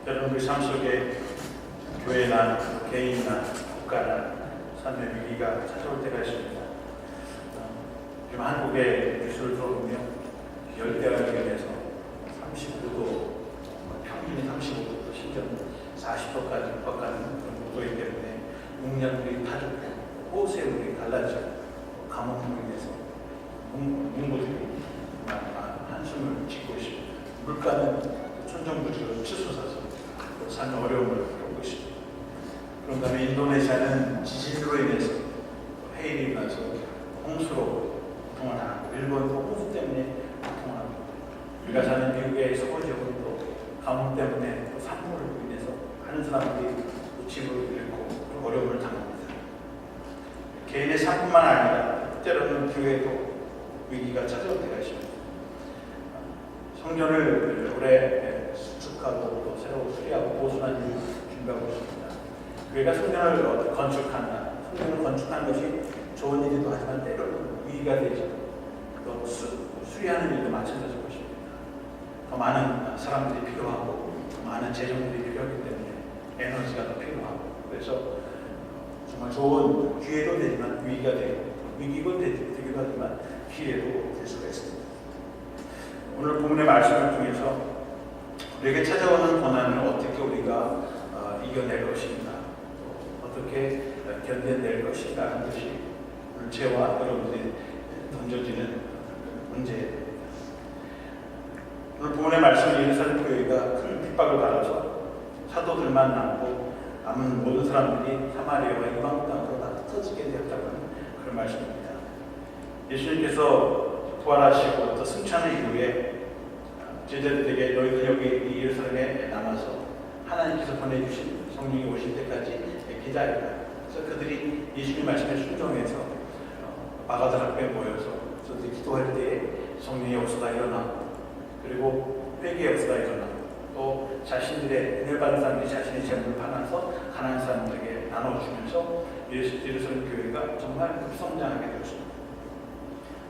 여러분 우리 삶 속에 교회나 개인이나 국가나 삶의 위기가 찾아올 때가 있습니다. 지금 한국의 뉴스를 들어보면 열대야에서 39도, 평균이 35도, 심지어 40도까지 육박하는 그런 고도이기 때문에 목련들이 타죽고 호수물이 갈라지고 가뭄으로 인해서 농부들이 한숨을 짓고 있습니다. 물가는 천정부지로 치솟아서 삶의 어려움을 겪고 있습니다. 그런 다음에 인도네시아는 지진으로 인해서 해일이 일어나서 홍수로 고통을 당하고 일본도 홍수 때문에 고통을 하고 우리가 사는 미국의 서부 지역은 또 가뭄 때문에 또 산불로 인해서 많은 사람들이 집을 잃고 또 어려움을 당합니다. 개인의 삶뿐만 아니라 때로는 교회도 위기가 찾아올 때가 있습니다. 성전을 올해 수축하고 또 새로 수리하고 보수하는 일을 준비하고 있습니다. 교회가 성전을 건축한다. 성전을 건축하는 것이 좋은 일이기도 하지만 때로는 위기가 되죠. 또 수리하는 일도 마찬가지일 것입니다. 더 많은 사람들이 필요하고 더 많은 재정들이 필요하기 때문에 에너지가 더 필요하고 그래서 정말 좋은 기회도 되지만 위기가 되고 위기가 되기도 하지만 기회도 될 수가 있습니다. 오늘 본문의 말씀을 통해서 우리에게 찾아오는 고난을 어떻게 우리가 이겨낼 것인가, 어떻게 견뎌낼 것인가 하는 것이 오늘 저와 여러분들이 던져지는 문제입니다. 오늘 본문의 말씀은 예루살렘 교회가 큰 핍박을 받아서 사도들만 남고 남은 모든 사람들이 사마리아와 이방 땅으로 다 흩어지게 되었다고 하는 그런 말씀입니다. 예수님께서 부활하시고 또 승천을 이후에 제자들에게 너희들 여기 예루살렘에 남아서 하나님께서 보내주신 성령이 오실 때까지 기다리라. 그래서 그들이 예수님 말씀에 순종해서 마가들 앞에 모여서 그들이 기도할 때에 성령의 역사가 일어나고 그리고 회개의 역사가 일어나고 또 자신들의 은혜 받은 사람들이 자신의 재물을 팔아서 가난한 사람들에게 나눠주면서 예루살렘 교회가 정말 급성장하게 되었습니다.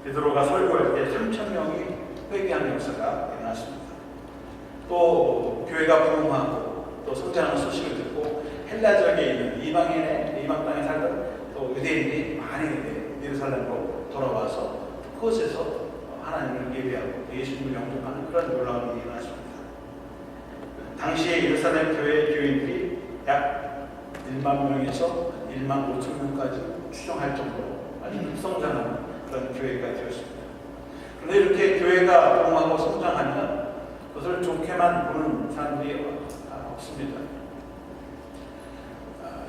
베드로가 설교할 때 3,000명이 회개하는 역사가 일어났습니다. 또 교회가 부흥하고 또 성장하는 소식을 듣고 헬라 지역에 있는 이방 땅에 살던 또 유대인들이 많이 예루살렘으로 돌아와서 그곳에서 하나님을 예배하고 예수님을 영접하는 그런 놀라운 일이 일어났습니다. 당시에 예루살렘 교회 교인들이 약 1만 명에서 1만 5천 명까지 추정할 정도로 아주 급성장하는 그런 교회가 되었습니다. 그런데 이렇게 교회가 부흥하고 성장하면 그것을 좋게만 보는 사람들이 없습니다.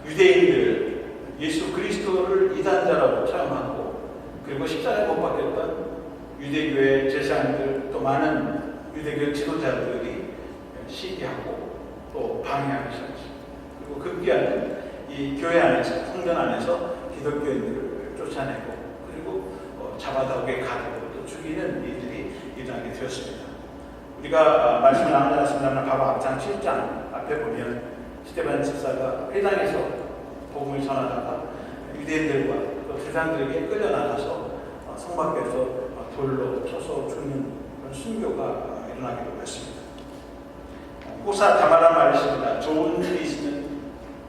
유대인들 예수 그리스도를 이단자라고 체험하고 그리고 십자가에 못 박혔던 유대교의 제사장들 또 많은 유대교 지도자들이 시기하고 또 방해하기 시작했습니다. 그리고 급기야는 이 교회 안에서 성전 안에서 기독교인들을 쫓아내고 그리고 잡아다오게 가두고 또 죽이는 일들이 일어나게 되었습니다. 우리가 말씀을 나누었습니다만 바로 앞장 7장 앞에 보면 스데반 집사가 회당에서 복음을 전하다가 유대인들과 또 세상들에게 끌려나가서 성 밖에서 돌로 쳐서 죽는 그런 순교가 일어나기도 했습니다. 호사 다말한 말이 있습니다. 좋은 일이 있으면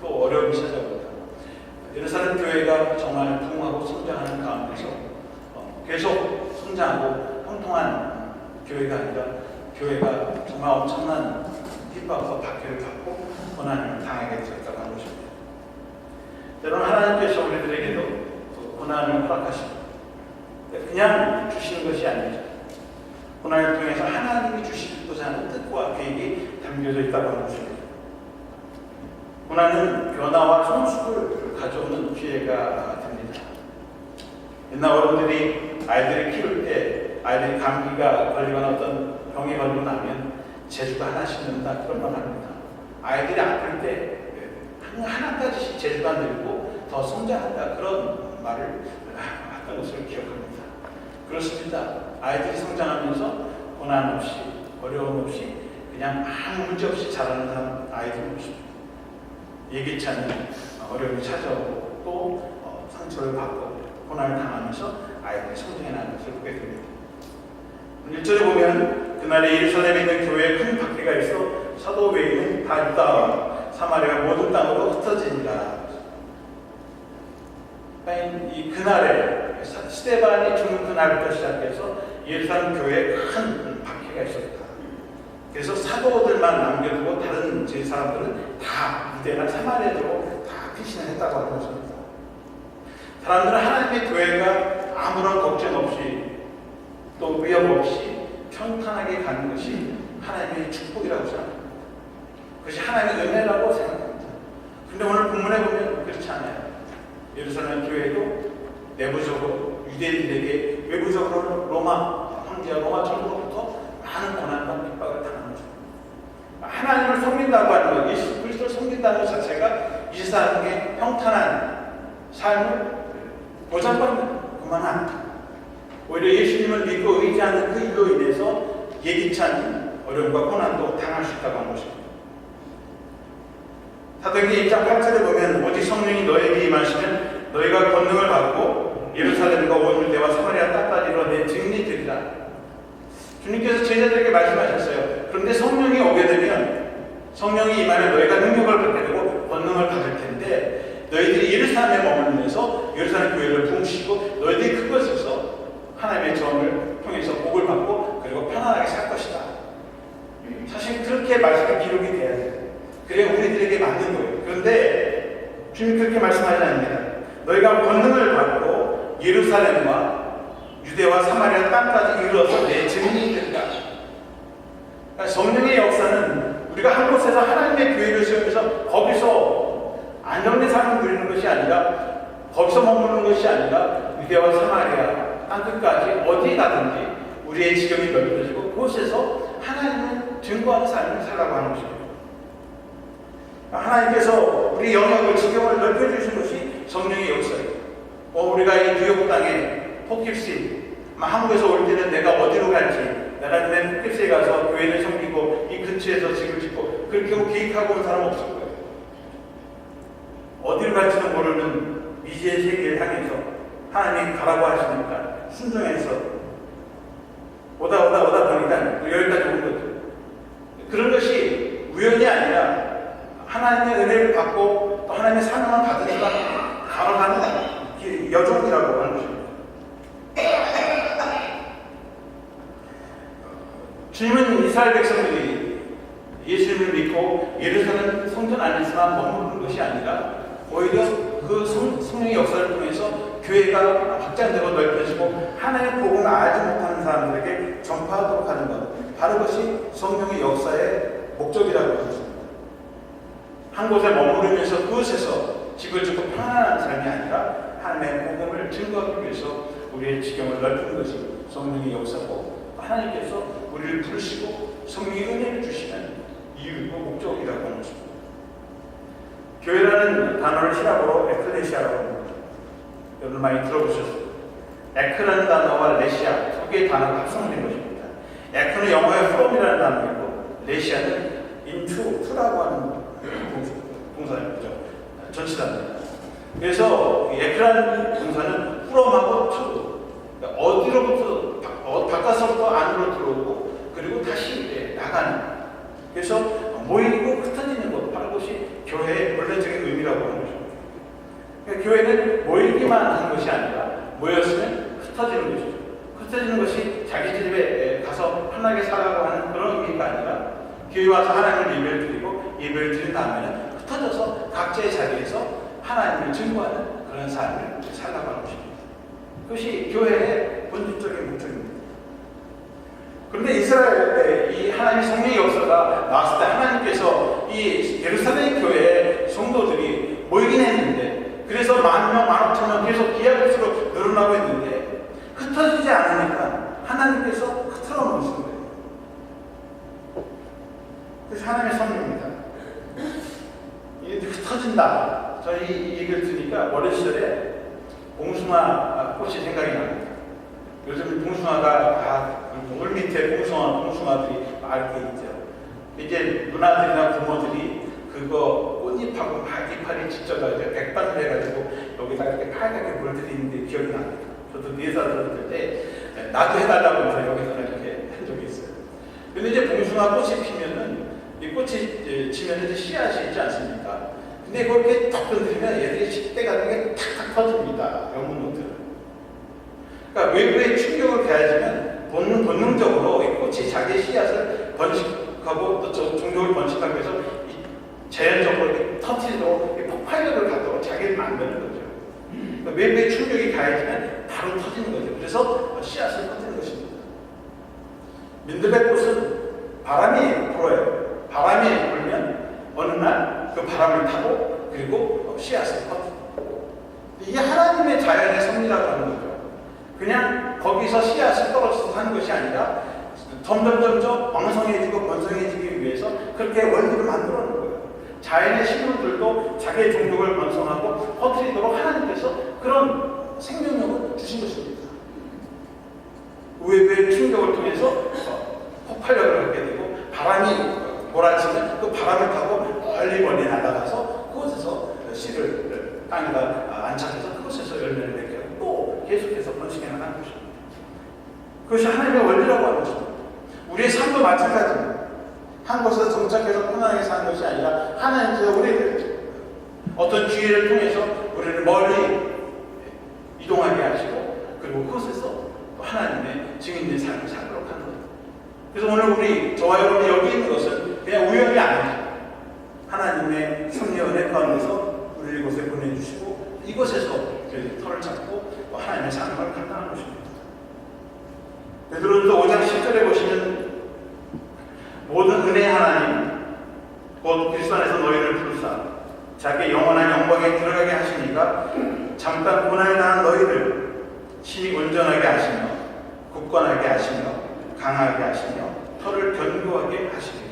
또 어려움이 찾아온다. 예루살렘 교회가 정말 부흥하고 성장하는 가운데서 계속 성장하고 형통한 교회가 아니라 교회가 정말 엄청난 핍박과 박해를 받고 고난을 당하게 되었다고 하는 것입니다. 때로는 하나님께서 우리들에게도 고난을 허락하십니다. 그냥 주시는 것이 아니죠. 고난을 통해서 하나님이 주시고자 하는 뜻과 계획이 담겨져 있다고 하는 것입니다. 고난은 변화와 성숙을 가져오는 기회가 됩니다. 옛날 어른들이 아이들을 키울 때 아이들이 감기가 걸리거나 어떤 병에 걸리고 나면 재주가 하나씩 는다 그런 말 합니다. 아이들이 아플 때 하나까지씩 재주가 늘고 더 성장한다 그런 말을 했던 것을 기억합니다. 그렇습니다. 아이들이 성장하면서 고난 없이 어려움 없이 그냥 아무 문제 없이 자라는 아이들이 없습니다. 예기치 않는 어려움이 찾아오고 또 상처를 받고 고난을 당하면서 아이들이 성장해 나가는 것을 보게 됩니다. 1절에 보면 그날에 예루살렘에 있는 교회에 큰 박해가 있어 사도 외에는 다 유다 사마리아 모든 땅으로 흩어지니라. 이 그날에 스데반이 죽는 그날부터 시작해서 예루살렘 교회에 큰 박해가 있었다. 그래서 사도들만 남겨두고 다른 제 사람들은 다 유대나 사마리아로 다 피신을 했다고 하는 것입니다. 사람들은 하나님의 교회가 아무런 걱정 없이 또 위협 없이 평탄하게 가는 것이 하나님의 축복이라고 생각합니다. 그것이 하나님의 은혜라고 생각합니다. 그런데 오늘 본문에 보면 그렇지 않아요. 예루살렘 교회도 내부적으로 유대인들에게 외부적으로는 로마 황제와 로마 정부로부터 많은 고난과 핍박을 당하는 것. 하나님을 섬긴다고 하는 것, 예수 그리스도를 섬긴다는 것 자체가 이 세상의 평탄한 삶을 보장받는 그만한, 오히려 예수님을 믿고 의지하는 그 일로 인해서 예기치 않은 어려움과 고난도 당할 수 있다고 하는 것입니다. 사도행전 1장 8절에 보면 오직 성령이 너에게 임하시면 너희가 권능을 받고 예루살렘과 온 유대와 사마리아 땅까지 이르러 내 증인이 되리라. 주님께서 제자들에게 말씀하셨어요. 그런데 성령이 오게 되면, 성령이 임하면 너희가 능력을 받게 되고 권능을 받을 텐데 너희들이 예루살렘에 머물면서 예루살렘 교회를 부으시고 너희들이 그것에서 하나님의 정을 통해서 복을 받고 그리고 편안하게 살 것이다. 사실 그렇게 말씀이 기록이 돼야 돼요. 그래야 우리들에게 맞는 거예요. 그런데 주님이 그렇게 말씀하지 않습니다. 너희가 권능을 받고 예루살렘과 유대와 사마리아 땅까지 이르러서 내 증인이 된다. 그러니까 성령의 역사는 우리가 한 곳에서 하나님의 교회를 세우면서 거기서 안정된 삶을 누리는 것이 아니라, 거기서 머무는 것이 아니라 유대와 사마리아 땅끝까지 어디에 가든지 우리의 지경이 넓혀지고 그곳에서 하나님을 증거하는 삶을 살라고 하는 것입니다. 하나님께서 우리 영역을, 지경을 넓혀주신 것이 성령의 역사예요. 우리가 이 뉴욕 땅에 포킵시, 한국에서 올 때는 내가 어디로 갈지, 내가 포킵시에 가서 교회를 섬기고 이 근처에서 집을 짓고 그렇게 계획하고 온 사람 없을 거예요. 어디로 갈지도 모르는 미지의 세계를 향해서 하나님이 가라고 하시니까 순종해서 오다 보니까 여기까지 온 거죠. 그런 것이 우연이 아니라 하나님의 은혜를 받고 또 하나님의 사명을 받은 사람 걸어가는 여정이라고 하는 것입니다. 주님은 이스라엘 백성들이 예수님을 믿고 예루살렘 성전 안에서만 머무르는 것이 아니라 오히려 그 성령의 역사를 통해서 교회가 확장되고 넓혀지고 하나님의 복음을 알지 못하는 사람들에게 전파하도록 하는 것, 바로 그것이 성령의 역사의 목적이라고 하셨습니다. 한 곳에 머무르면서 그곳에서 집을 짓고 편안한 삶이 아니라 하나님의 복음을 증거하기 위해서 우리의 지경을 넓히는 것이 성령의 역사고, 하나님께서 우리를 부르시고 성령의 은혜를 주시는 이유고 목적이라고 하는 것입니다. 교회라는 단어를 히라보로 에클레시아라고 합니다. 여러분 많이 들어보셨어요. 에크라는 단어와 레시아 두 개의 단어가 합성된 것입니다. 에크는 영어의 from이라는 단어이고 레시아는 into라고 하는 동사입니다. 전치사입니다. 그래서 에크라는 동사는 from하고 to, 그러니까 어디로부터 바깥으로부터 안으로 들어오고 그리고 다시 나가는, 그래서 모이고 흩어지는 것, 바로 그것이 교회의 원래적인 의미라고 하는 것입니다. 그러니까 교회는 모이기만 하는 것이 아니라 모였으면 흩어지는 것이죠. 흩어지는 것이 자기 집에 가서 편하게 살라고 하는 그런 의미가 아니라 교회 와서 하나님을 예배를 드린 다음에는 흩어져서 각자의 자리에서 하나님을 증거하는 그런 삶을 살라고 하는 것입니다. 그것이 교회의 본질적인 목적입니다. 그런데 이스라엘에 이 하나님의 성령의 역사가 나왔을 때 하나님께서 이 예루살렘 교회의 성도들이 모이긴 했는데, 그래서 10,000명, 15,000명 계속 기하급수로 늘어나고 있는데 흩어지지 않으니까 하나님께서 흩어져 놓으신 거예요. 그래서 하나님의 성령입니다. 이게 흩어진다. 저는 이 얘기를 들으니까 어린 시절에 봉숭아 꽃이 생각이 납니다. 요즘 봉숭아가 다 물 밑에 봉숭아들이 막 이렇게 있죠. 이제 누나들이나 부모들이 그거 꽃잎하고 막 이파리 찢어가지고 백반을 해가지고 여기다 이렇게 빨갛게 물 들이는데 기억이 납니다. 저도 4살 어릴 때 나도 해달라고 해서 여기다가 이렇게 한 적이 있어요. 근데 이제 봉숭아 꽃이 피면은 이 꽃이 지면 이제 씨앗이 있지 않습니까? 근데 그렇게 딱 건드리면 얘들이 식대 같은 게 탁탁 터집니다. 연분노트를. 그러니까 외부의 충격을 가해지면 본능적으로 이 꽃이 자기의 씨앗을 번식하고 또 종족을 번식하기 위해서 자연적으로 이렇게 터트리도록 폭발력을 갖도록 자기를 만드는 거죠. 그러니까 외부의 충격이 가해지면 바로 터지는 거죠. 그래서 씨앗을 터뜨리는 것입니다. 민들레꽃은 바람이 불어요. 바람이 불면 어느 날 그 바람을 타고 그리고 씨앗을 퍼뜨리고, 이게 하나님의 자연의 섭리라고 하는 거죠. 그냥 거기서 씨앗을 떨어져서 하는 것이 아니라 점점 왕성해지고 번성해지기 위해서 그렇게 원리를 만들어 놓은 거예요. 자연의 식물들도 자기의 종족을 번성하고 퍼뜨리도록 하나님께서 그런 생명력을 주신 것입니다. 외부의 충격을 통해서 폭발력을 갖게 되고, 바람이 몰아치면 그 바람을 타고 멀리 날아가서 그곳에서 씨를 땅에다 안착해서 그곳에서 열매를 맺게 하고 또 계속해서 번식해 나가는 것입니다. 그것이 하나님의 원리라고 하는 것입니다. 우리의 삶도 마찬가지입니다. 한 곳에서 정착해서 편안하게 사는 것이 아니라 하나님께서 우리를 어떤 기회를 통해서 우리를 멀리 이동하게 하시고, 그리고 그곳에서 또 하나님의 증인된 삶을 살도록 하는 거예요. 그래서 오늘 저와 여러분이 여기 있는 것은 그냥 우연이 아니죠. 하나님의 섭리와 은혜 가운데서 우리를 이곳에 보내주시고, 이곳에서 털을 잡고 하나님의 삶을 감당하는 것입니다. 베드로전서 5장 10절에 보시면, 모든 은혜의 하나님 곧 그리스도 안에서 너희를 부르사 자기의 영원한 영광에 들어가게 하시니까 잠깐 고난을 당한 너희를 신이 온전하게 하시며 굳건하게 하시며 강하게 하시며 털을 견고하게 하시리라.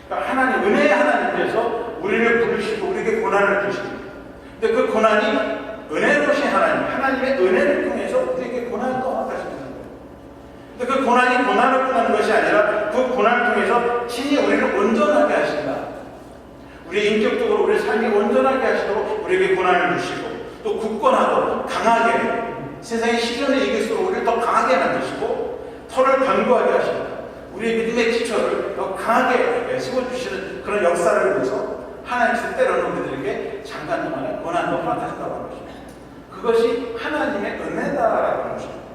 그러니까 하나님, 은혜의 하나님께서 우리를 부르시고 우리에게 고난을 주십니다. 근데 그 고난이 은혜로신 하나님의 은혜를 통해서 우리에게 고난을 떠나가십니다. 근데 그 고난이 고난을 떠나는 것이 아니라 그 고난을 통해서 신이 우리를 온전하게 하신다. 우리 인격적으로 우리 삶이 온전하게 하시도록 우리에게 고난을 주시고, 또 굳건하고 강하게 세상의 시련을 이길수록 우리를 더 강하게 만드시고 털을 견고하게 하십니다. 우리의 믿음의 기초를 더 강하게 세워주시는 그런 역사를 위해서 하나님께서 때로는 우리들에게 잠깐 동안에 고난도 허락하신다고 하는 것입니다. 그것이 하나님의 은혜다라고 하는 것입니다.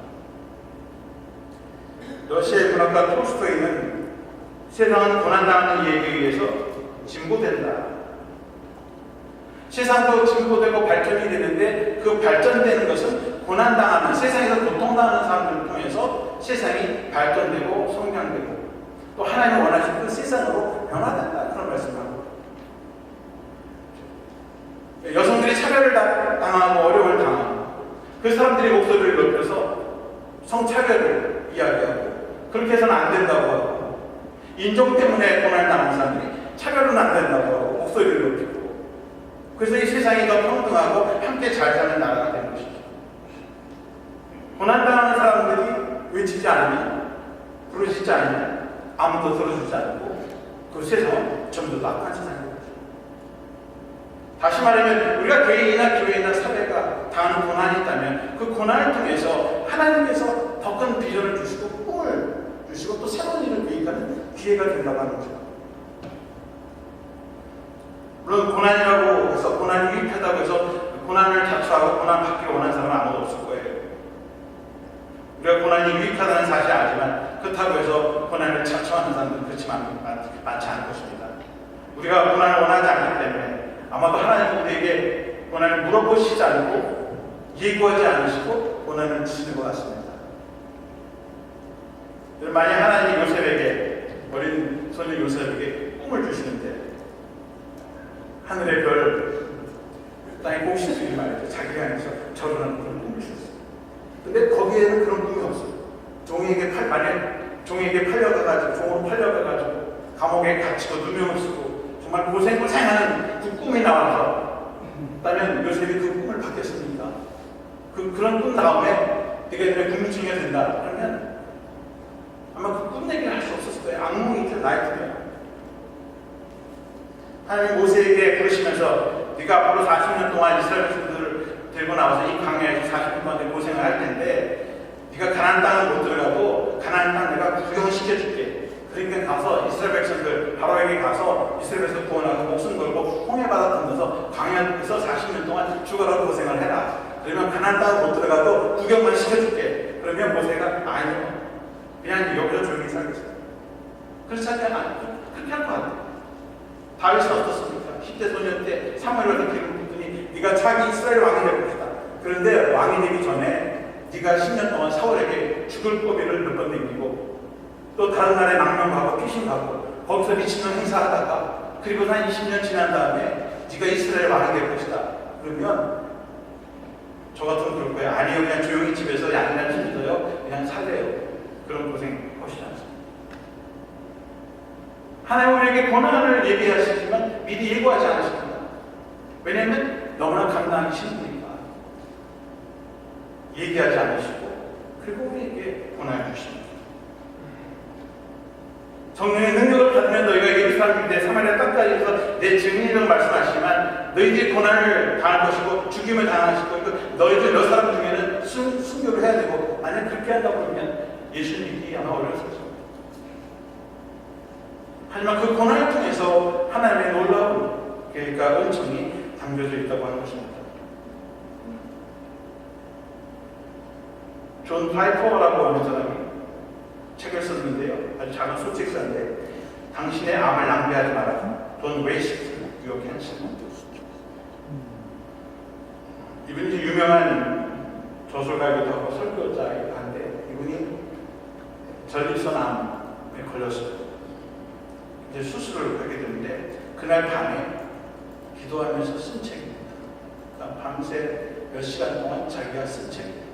러시아의 문학가 톨스토이는 세상은 고난당하는 이에게 의해서 진보된다. 세상도 진보되고 발전이 되는데 그 발전되는 것은 고난당하는, 세상에서 고통당하는 사람들을 통해서 세상이 발전되고 성장되고 또 하나님이 원하시는 그 세상으로 변화된다. 그런 말씀을 합니다. 여성들이 차별을 당하고 어려움을 당하고 그 사람들이 목소리를 높여서 성차별을 이야기하고 그렇게 해서는 안 된다고 하고, 인종 때문에 고난을 당하는 사람들이 차별은 안 된다고 하고 목소리를 높이고, 그래서 이 세상이 더 평등하고 함께 잘 사는 나라가 되는 것이죠. 고난당하는 사람들이 외치지 않으면, 부르짖지 않으면 아무도 들어주지 않고 그 세상은 전부 다 악한 세상인 거죠. 다시 말하면 우리가 개인이나 교회나 사회가 당하는 고난이 있다면 그 고난을 통해서 하나님께서 더 큰 비전을 주시고 꿈을 주시고 또 새로운 일을 계획하는 기회가 된다고 하는 거죠. 물론 고난이라고 해서, 고난이 유익하다고 해서 고난을 자초하고 고난 받기를 원하는 사람은 아무도 없을 거예요. 우리가 고난이 유익하다는 사실을 알지만 그렇다고 해서 고난을 자초하는 사람들은 그렇지만 많지 않을 것입니다. 우리가 고난을 원하지 않기 때문에 아마도 하나님은 우리에게 고난을 물어보시지 않고 예고하지 않으시고 고난을 주시는 것 같습니다. 만약 하나님이 요셉에게, 어린 소녀 요셉에게 꿈을 주시는데 하늘의 별, 땅의 곡식들이 말이죠, 자기가 향해서 절을 하는 그런 꿈을 주셨어요. 근데 거기에는 그런 꿈이 없어요. 종에게 팔려가가지고, 종으로 팔려가가지고 감옥에 갇히고 누명을 쓰고 정말 고생하는 그 꿈이 나와서, 그러면 요셉이 그 꿈을 받겠습니까? 그런 꿈 다음에 네가 이제 국민청이 된다 그러면 아마 그 꿈 얘기를 할 수 없었을 거예요. 악몽이죠, 나이트메어. 하나님 모세에게 그러시면서 네가 앞으로 40년 동안 이스라엘 백성들을 들고 나와서 이 광야에서 40년 동안 고생을 할 텐데 네가 가나안 땅을 못 들어가도 가나안 땅 내가 구경시켜줄게. 그러니까 가서 이스라엘 백성들 바로에게 가서 이스라엘 백성 구원하고 목숨 걸고 홍해바다 건너서 광야에서 40년 동안 죽어라고 고생을 해라. 그러면 가나안 땅 못 들어가도 구경만 시켜줄게. 그러면 모세가 아니요, 그냥 여기서 조용히 살겠어요. 그렇지 않냐? 그렇게 할 거 같아요. 다윗은 어떻습니까? 10대 소년 때 사무엘한테 기름 붓더니 네가 차기 이스라엘 왕이 될 것이다. 그런데 왕이 되기 전에 네가 10년 동안 사울에게 죽을 고비를 몇 번 남기고 또 다른 나라에 망명하고 피신 가고 거기서 미친놈 행사하다가 그리고 한 20년 지난 다음에 네가 이스라엘 왕이 될 것이다. 그러면 저 같으면 그럴 거예요. 아니요, 그냥 조용히 집에서 양이나 힘들어요. 그냥 살래요. 그런 고생 하시지 않습니다. 하나님 우리에게 고난을 예비하시지만 미리 예고하지 않으십니다. 왜냐하면 너무나 감당하기 힘드니까. 얘기하지 않으시고 그리고 우리에게 고난을 주십니다. 성령의 능력을 받으면 너희가 예루살렘 유대 사마리아 땅까지에서 내 증인이라고 말씀하시지만 너희들이 고난을 당할 것이고 죽임을 당하실 것이고 너희들 몇 사람 중에는 순교를 해야 되고 만약 그렇게 한다고 그러면 예수 믿기 아마 어려울 수 있습니다. 하지만 그 고난을 통해서 하나님의 놀라운 계획과 은총이 담겨져 있다고 하는 것입니다. 존 파이퍼라고 하는 사람이 책을 썼는데요. 아주 작은 소책사인데 당신의 암을 낭비하지 마라. 돈 웨이스트 뉴욕 캔슬. 이분이 유명한 저술가이기도 하고 설교자이기도 한데 이분이 전립선암에 걸렸어요. 이제 수술을 하게 되는데 그날 밤에 기도하면서 쓴 책입니다. 그러니까 밤새 몇 시간 동안 자기가 쓴 책입니다.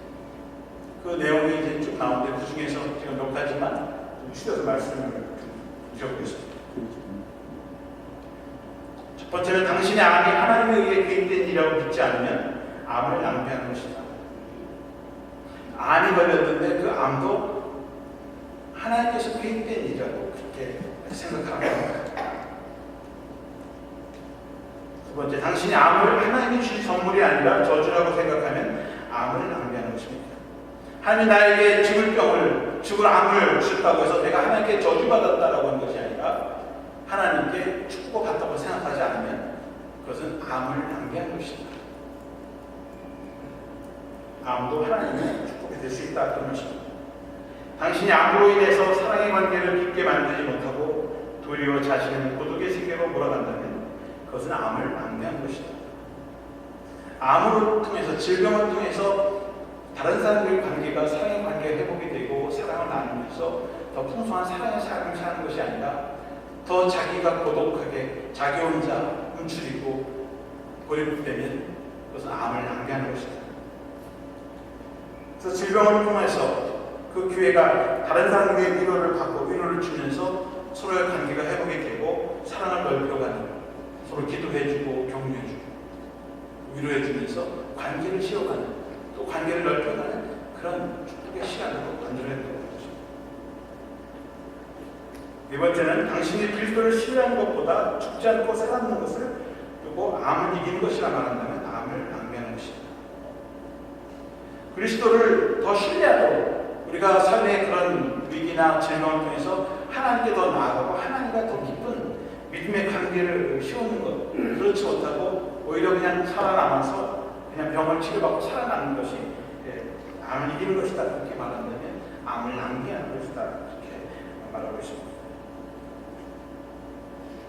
그 내용이 이제 쭉 나오는데 그 중에서 지금 몇 가지만 좀 추려서 말씀을 드려보겠습니다. 첫 번째는 당신의 암이 하나님에 의해 개입된 일이라고 믿지 않으면 암을 낭비하는 것이다. 암이 걸렸는데 그 암도 하나님께서 개입된 일이라고 그렇게 생각하고 합니다. 두 번째, 당신이 암을 하나님이 주신 선물이 아니라 저주라고 생각하면 암을 낭비하는 것입니다. 하나님이 나에게 죽을 암을 주셨다고 해서 내가 하나님께 저주받았다라고 하는 것이 아니라 하나님께 축복받았다고 생각하지 않으면 그것은 암을 낭비한 것입니다. 암도 하나님의 축복이 될 수 있다 그런 것입니다. 당신이 암으로 인해서 사랑의 관계를 깊게 만들지 못하고 도리어 자신을 고독의 세계로 몰아간다면 그것은 암을 낭비한 것이다. 암을 통해서 질병을 통해서 다른 사람들의 관계가 사랑의 관계가 회복이 되고 사랑을 나누면서 더 풍성한 사랑의 삶을 사는 것이 아니라 더 자기가 고독하게 자기 혼자 움츠리고 고립되면 그것은 암을 낭비하는 것이다. 그래서 질병을 통해서 그 교회가 다른 사람에게 위로를 받고 위로를 주면서 서로의 관계가 회복이 되고 사랑을 넓혀가는, 서로 기도해주고 격려해주고 위로해주면서 관계를 씌워가는, 또 관계를 넓혀가는 그런 축복의 시간으로 만들어야 된다는 것입니다. 네 번째는 당신이 그리스도를 신뢰하는 것보다 죽지 않고 살아남는 것을, 그리고 암을 이기는 것이라 말한다면 암을 낭비하는 것입니다. 그리스도를 더 신뢰하도록 우리가 삶의 그런 위기나 질병을 통해서 하나님께 더 나아가고 하나님과 더 깊은 믿음의 관계를 씌우는 것, 그렇지 못하고 오히려 그냥 살아남아서 그냥 병을 치료받고 살아남는 것이 암을 이기는 것이다 그렇게 말한다면 암을 낭비하는 것이다 그렇게 말하고 있습니다.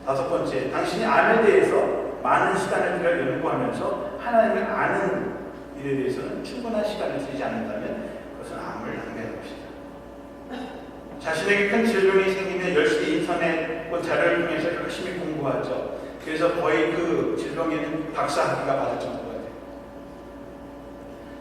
다섯 번째, 당신이 암에 대해서 많은 시간을 들여 연구하면서 하나님을 아는 일에 대해서는 충분한 시간을 쓰지 않는다면 그것은 암을 낭비하는 것이다. 자신에게 큰 질병이 생기면 열심히 인터넷 자료를 통해서 열심히 공부하죠. 그래서 거의 그 질병에는 박사학위가 받을 정도가 돼요.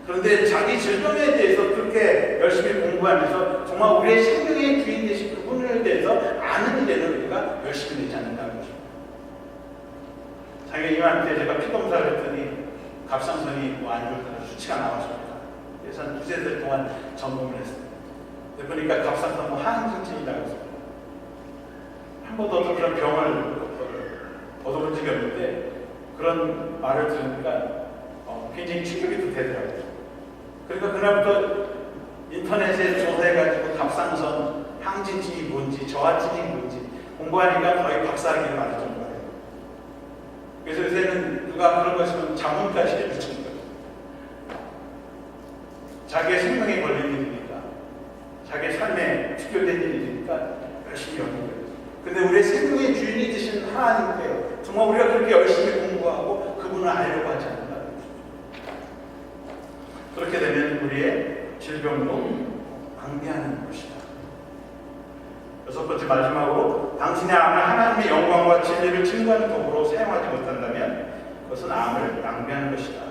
그런데 자기 질병에 대해서 그렇게 열심히 공부하면서 정말 우리의 생명의 주인 되신 그분에 대해서 아는 일에는 우리가 열심히 되지 않는다는 것입니다. 장애인한테 제가 피검사를 했더니 갑상선이 안 좋다고 수치가 나왔습니다. 그래서 한 두세 달 동안 점검을 했어요. 그러니까 갑상선 항진증이라고 했습니다. 한 번도 그런 병을 얻어본 적이 없는데 그런 말을 들으니까 굉장히 충격이 되더라고요. 그러니까 그날부터 인터넷에 조사해가지고 갑상선 항진증이 뭔지 저하증이 뭔지 공부하니까 거의 박사학위를 받을 정도예요. 그래서 요새는 누가 그런 거 있으면 자문까지 해줄 정도예요. 자기의 생명에 걸린 일이니까, 자기의 삶에 직결된 일이니까 열심히 하는 거예요. 근데 우리의 생명의 주인이 되신 하나님께 정말 우리가 그렇게 열심히 공부하고 그분을 알려고 하지 않는다. 그렇게 되면 우리의 질병도 낭비하는 것이다. 여섯 번째 마지막으로 당신의 암을 하나님의 영광과 진리를 증거하는 도구로 사용하지 못한다면 그것은 암을 낭비하는 것이다.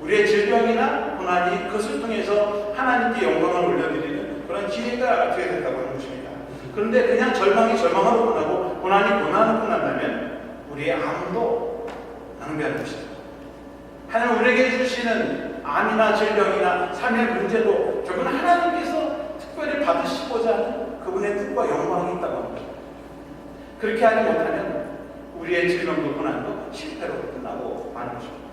우리의 질병이나 고난이 그것을 통해서 하나님께 영광을 올려드리는 그런 기회가 되게 된다고 하는 것입니다. 그런데 그냥 절망이 절망으로 끝나고 고난이 고난으로 끝난다면 우리의 암도 낭비하는 것이다. 하나님 우리에게 주시는 암이나 질병이나 삶의 문제도 결국은 하나님께서 특별히 받으시고자 하는 그분의 뜻과 영광이 있다고 합니다. 그렇게 하지 못하면 우리의 질병도 고난도 실패로 끝나고 마는 것입니다.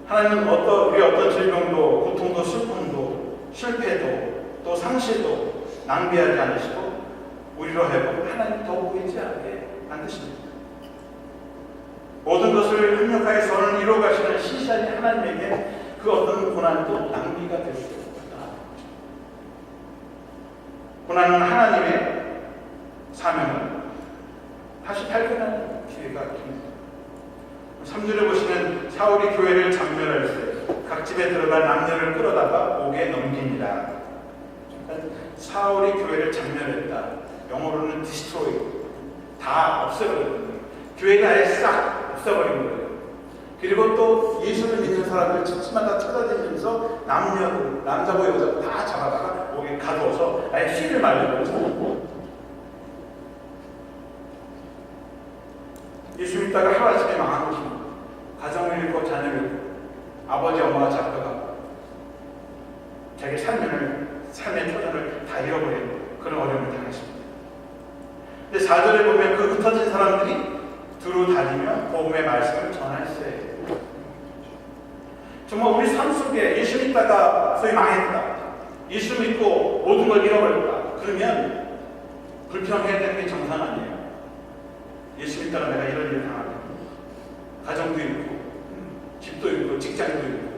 하나님은 우리 어떤 질병도 고통도 슬픔도 실패도 또 상실도 낭비하지 않으시고 우리로 하여금 하나님 더 보이지 않게 만드십니다. 모든 것을 합력하여 선을 이루어 가시는 신실한 하나님에게 그 어떤 고난도 낭비가 될 수 없다. 고난은 하나님의 사명을 다시 발견하는 기회가 됩니다. 3절에 보시면 사울이 교회를 장멸할 때 각 집에 들어가 남녀를 끌어다가 목에 넘깁니다. 사울이 교회를 장멸했다. 영어로는 destroy, 다 없애버렸거든요. 교회가 아예 싹 없애버린 거예요. 그리고 또 예수를 믿는 사람들 집집마다 찾아다니면서 남녀들, 남자고 여자고 다 잡아다가 목에 가두어서 아예 씨를 말려버렸어요. 예수 믿다가 하루아침에 망한 것입니다. 가정을 잃고 자녀를 잃고 아버지 엄마가 잡혀가고 자기 삶의 터전을 다 잃어버리는 그런 어려움을 당했습니다. 근데 4절에 보면 그 흩어진 사람들이 두루 다니며 복음의 말씀을 전했어요. 정말 우리 삶 속에 예수 믿다가 소위 망했다, 예수 믿고 모든 걸 잃어버렸다, 그러면 불평해야 되는 게 정상 아니에요. 예수 믿다가 내가 이런 일을 당하고 가정도 잃고 집도 잃고 직장도 잃고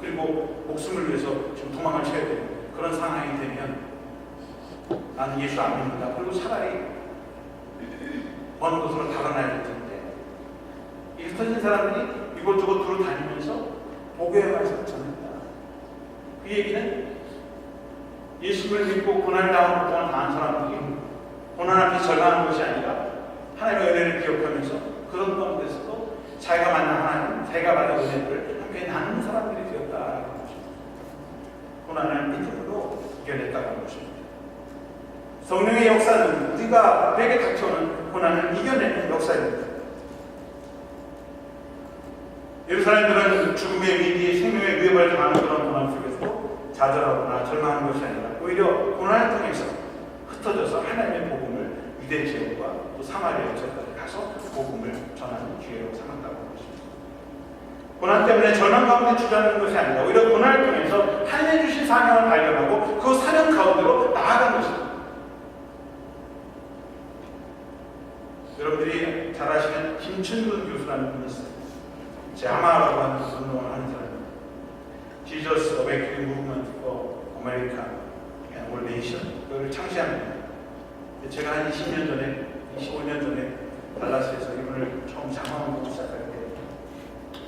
그리고 목숨을 위해서 지금 도망을 쳐야 되는 그런 상황이 되면 나는 예수 안 믿는다. 그리고 차라리 먼 곳으로 달아나야 될 텐데 이 흩어진 사람들이 이곳저곳 두루 다니면서 복음의 말씀을 전했다. 그 얘기는 예수를 믿고 고난을 당하고 그동안 당한 사람들이 고난 앞에 절망하는 것이 아니라 하나님의 은혜를 기억하면서 그런 가운데서도 자기가 만난 하나님, 자기가 받은 은혜를 함께 나누는 사람들이 되었다라는 것입니다. 고난을 믿음으로 이겨냈다고 하는 것입니다. 성령의 역사는 우리에게 닥쳐오는 고난을 이겨내는 역사입니다. 예루살렘들은 죽음의 위기, 생명의 위협을 당하는 그런 고난 속에서도 좌절하거나 절망하는 것이 아니라 오히려 고난을 통해서 흩어져서 하나님의 복음을 유대 지역과 또 사마리아 지역까지 가서 복음을 전하는 기회로 삼았다고 하는 것입니다. 고난 때문에 절망 가운데 주저하는 것이 아니라 오히려 고난을 통해서 하나님 주신 사명을 발견하고 그 사명 가운데로 나아간 것입니다. 여러분들이 잘 아시는 김춘근 교수라는 분이 있어요. 자마라고 하는 운동을 하는 사람입니다. Jesus Awakening Movement for America and All Nations, 그걸 창시합니다. 제가 한 20년 전에, 25년 전에 달라스에서 이분을 처음 자망운동 시작할 때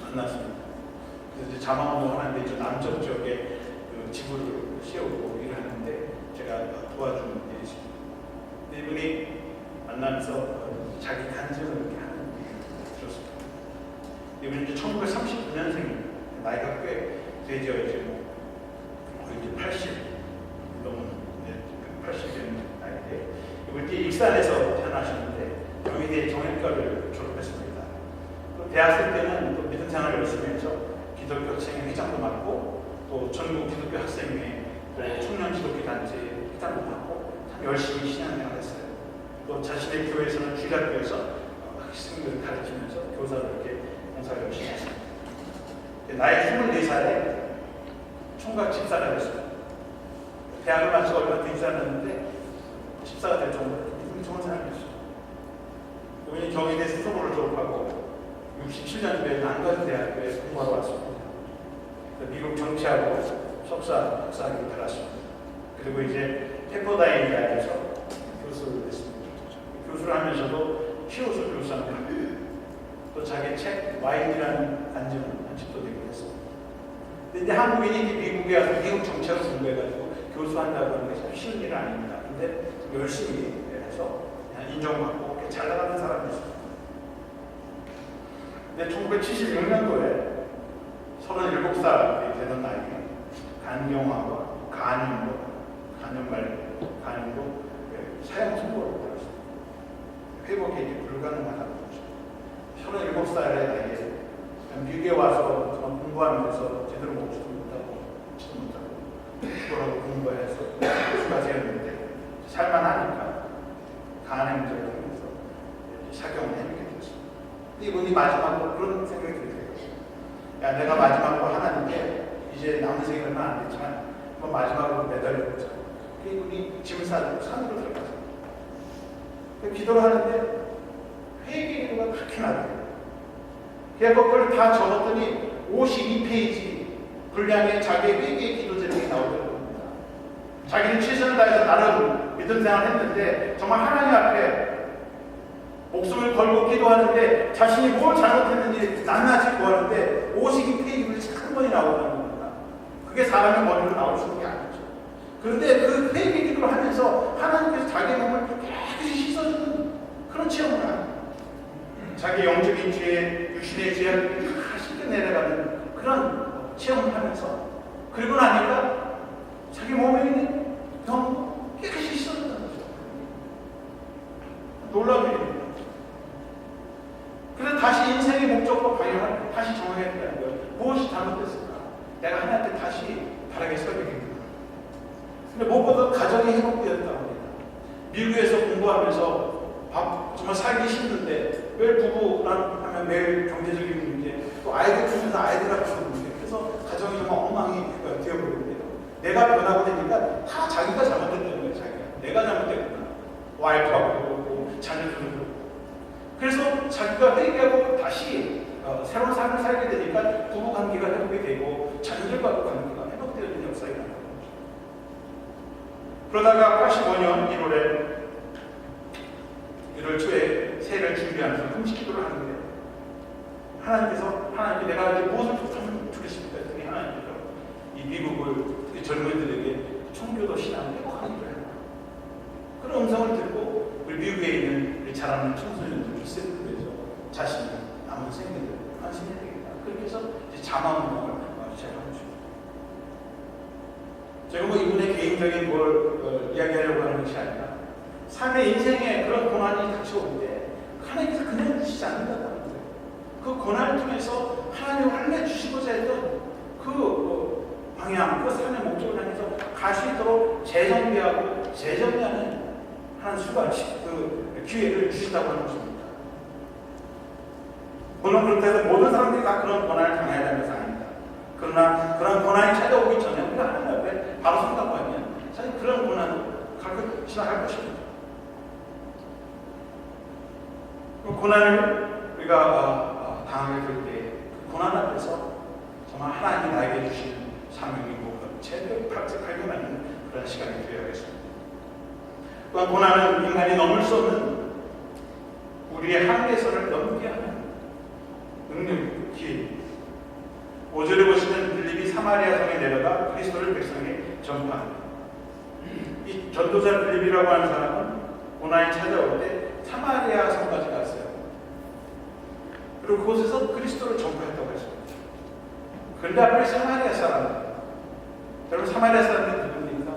만났습니다. 그래서 자망운동 하는데 저 남쪽 지역에 그 지구를 씌우고 일을 하는데 제가 도와주는 일이 있습니다. 이분이 만나면서 자기 간증을 이렇게 하는 일을 들었습니다. 이분이 이제 1939년생입니다. 나이가 꽤 되죠. 이제 거의 이제 80 넘은 80년 나이인데 이분이 익산에서 태어나셨는데 경희대 정형과를 졸업했습니다. 대학생 때는 또 믿음 생활을 열심히 해서 기독교 학생회 회장도 맡고 또 전국 기독교 학생회 청년 기독교 단체 회장도 맡고 참 열심히 신앙생활을 했어요. 또 자신의 교회에서는 주일학교에서 학생들을 가르치면서 교사로 이렇게 봉사를 열심히 했습니다. 나이 24살에 총각 집사가 됐습니다. 대학을 마치고 얼마 되지 않았는데 집사가 될 정도로 기분이 좋은 사람이었어요. 그분이 경희대 수석으로 졸업하고 67년도에 난간 대학교에 공부하러 왔습니다. 미국 정치하고 석사학위 들어갔습니다. 그리고 이제 페퍼다인 대학에서 교수를 했습니다. 교수를 하면서도 시호수 교수합니다. 또 자기 책 와인이라는 안집도 되고 했습니다. 근데 한국인이 미국에 와서 미국 정치를 공부해가지고 교수한다고 하는 게 참 쉬운 일은 아닙니다. 근데 열심히 해서 인정받고 잘 나가는 사람이었습니다. 근데 1976년도에 37살이 되던 나이에 간경화와 간염도 사형 선고를 받았습니다. 회복이 불가능하다고 했습니다. 37살의 나이에 미국에 와서 공부하면서 제대로 먹지도 못하고 그거라고 공부해서 교수가 되었는데 살만하니까 간행죄를 하면서 사경을 해내게 되었습니다. 이분이 마지막으로 그런 생각이 들더라고요. 야, 내가 마지막으로 하나님께 이제 남은 생이 얼마 안 됐지만 한번 마지막으로 매달려보자. 이분이 짐을 싸들고 산으로 들어갔습니다. 기도를 하는데 회개 기도가 그렇게 나더라고요. 그래서 그걸 다 적었더니 52페이지 분량의 자기의 회개의 기도 제목이 나오더라고요. 자기는 최선을 다해서 나름 믿음 생활을 했는데 정말 하나님 앞에 목숨을 걸고 기도하는데 자신이 뭘 잘못했는지 낱낱이 구하는데 52페이지를 한 번이 나오는 겁니다. 그게 사람의 머리로 나올 수 있는 게 아니죠. 그런데 그 회개 기도를 하면서 하나님께서 자기의 몸을 깨끗이 씻어주는 그런 체험을 합니다. 자기 영적인 죄, 육신의 죄를 다 씻겨내려가는 그런 체험을 하면서 그리고 나니까 자기 몸에 있는 병 깨끗이 씻어준다는 거죠. 놀라운 일입니다. 그래서 다시 인생의 목적과 방향을 다시 정해야 된다는 거예요. 무엇이 잘못됐을까? 내가 하나님께 다시 바르게 설명해야 근데 무엇보다 가정이 회복되었다고 합니다. 미국에서 공부하면서 정말 살기 힘든데 왜 부부랑 하면 매일 경제적인 문제 또 아이들 키우면서 아이들 앞에서 문제 그래서 가정이 정말 엉망이 되어버립니다. 내가 변하고 되니까 다 자기가 잘못했다는 거예요. 자기가 내가 잘못했구나. 와이프하고 그러고 자녀들도 그렇고 그래서 자기가 회개하고 다시 새로운 삶을 살게 되니까 부부 관계가 회복이 되고 자녀들과도 관계가 회복되는 역사가 나는 거죠. 그러다가 85년 1월 초에 새해를 준비하면서 금식 기도를 하는데 하나님께 내가 이제 무엇을 부탁하면 좋겠습니까? 했더니 하나님께서 이 미국을 특히 젊은이들에게 청교도 신앙을 회복하는 일을 해라. 그런 음성을 듣고 우리 미국에 있는 우리 자라는 청소년들 세트에서 자신이 남은 생애를 환생해야 되겠다. 그렇게 해서 이제 자만운동을 시작한 거죠. 제가 뭐 이분의 개인적인 뭘 이야기하려고 하는 것이 아니라 삶의 인생에 그런 고난이 닥쳐올 때 하나님께서 그냥 두시지 않는다는 거예요. 그 고난을 통해서 하나님을 알려주시고자 했던 그 방향, 그 삶의 목적을 향해서 갈 수 있도록 재정비하고 재정비하는 한 수가 그 기회를 주신다고 하는 것입니다. 물론 그렇다 해서 모든 사람들이 다 그런 고난을 당해야 되는 것은 아닙니다. 그러나 그런 고난이 찾아오기 전에 우리가 하나님 앞에 바로 생각하면 사실 그런 고난을 지나갈 것입니다. 그 고난을 우리가 당하게 될 때 그 고난 앞에서 정말 하나님이 나에게 주시는 사명이 무엇인가 제대로 발견하는 그런 시간이 되어야겠습니다. 또한 고난은 인간이 넘을 수 없는 우리의 한계선을 넘게 하는 능력, 기회입니다. 5절에 보시면 빌립이 사마리아 성에 내려가 그리스도를 백성에 전파합니다. 이 전도자 빌립이라고 하는 사람은 고난이 찾아올 때 사마리아 성까지 갔어요. 그리고 그곳에서 그리스도를 전파했다고 했습니다. 그런데 앞에 사마리아 사람들, 여러분 사마리아 사람들이 누굽니까?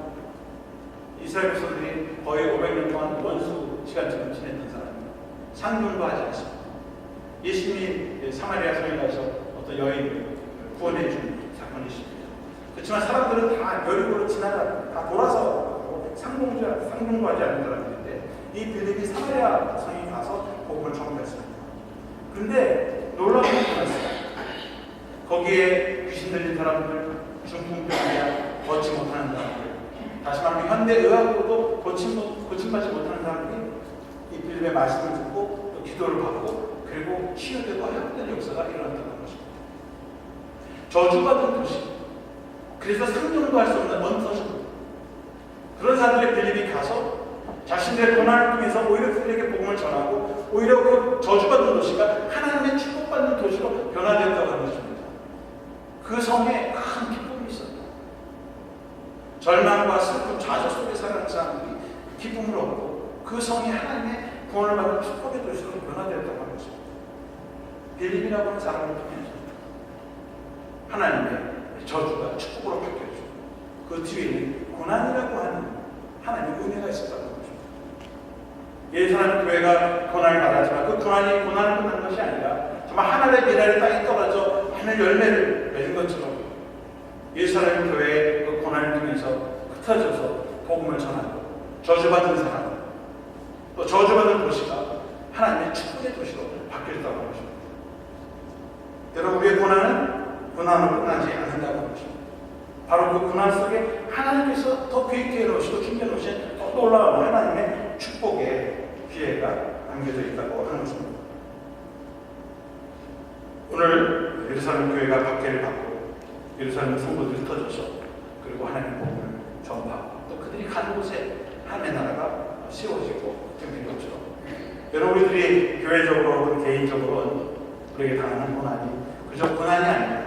이스라엘 백성들이 거의 500년 동안 원수 시간처럼 지냈던 사람입니다. 상종도 하지 않습니다. 예수님이 사마리아 성에 가서 어떤 여인을 구원해 준 사건이 있습니다. 그렇지만 사람들은 다 여리고로 지나가 다 돌아서 상종도 하지 않는 사람들인데 이 빌립이 사마리아 성에 가서 복음을 전파했습니다. 그런데 놀라운 것이 있었어요. 거기에 귀신 들린 사람들, 중풍병자, 걷지 못하는 사람들, 다시 말하면 현대의학으로도 고침받지 못하는 사람들이 이 빌립의 말씀을 듣고 또 기도를 받고 그리고 치유되고 회복되는 역사가 일어났다는 것입니다. 저주받은 도시, 그래서 상종도 할 수 없는 언터전, 그런 사람들의 빌립이 가서 자신들의 고난을 통해서 오히려 그들에게 복음을 전하고 오히려 그 저주받은 도시가 하나님의 축복받는 도시로 변화된다고 하는 것입니다. 그 성에 큰 기쁨이 있었다. 절망과 슬픔, 좌절 속에 살아가는 사람들이 기쁨을 얻고 그 성이 하나님의 구원을 받는 축복의 도시로 변화되었다고 하는 것입니다. 빌립이라고 하는 사람을 통해서 하나님의 저주가 축복으로 바뀌었죠. 그 뒤에는 고난이라고 하는 하나님의 은혜가 있었다는 것입니다. 예루살렘 교회가 고난을 받았지만 그 고난을 끝난 것이 아니라 정말 하늘의 미랄이 땅에 떨어져 하늘 열매를 맺은 것처럼 예루살렘 교회의 그 고난을 통해서 흩어져서 복음을 전하고 저주받은 사람, 또 저주받은 도시가 하나님의 축복의 도시로 바뀌었다고 하는 것입니다. 여러분, 우리의 고난은 고난으로 끝나지 않는다고 것입니다. 바로 그 고난 속에 하나님께서 더 귀하게 놓으시고 챙겨놓으신 더 놀라운 하나님의 축복의 기회가 담겨져 있다고 하는 것입니다. 오늘 예루살렘 교회가 박해를 받고 예루살렘 성도들이 흩어져서 그리고 하나님의 복음을 전파하고 또 그들이 가는 곳에 하나님의 나라가 세워지고 생긴 것처럼 여러분, 우리들이 교회적으로 혹은 개인적으로 우리에게 당하는 고난이 그저 고난이 아니라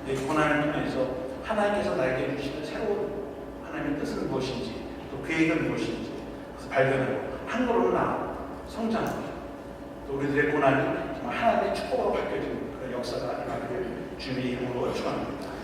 이 고난을 통해서 하나님께서 나에게 주시는 새로운 하나님의 뜻은 무엇인지 또 계획은 무엇인지 그래서 발견하고 한 걸음으로 나아가고 성장하고 또 우리들의 고난이 정말 하나님의 축복으로 바뀌어지는 그런 역사가 일어나기를 주님의 이름으로 축원합니다.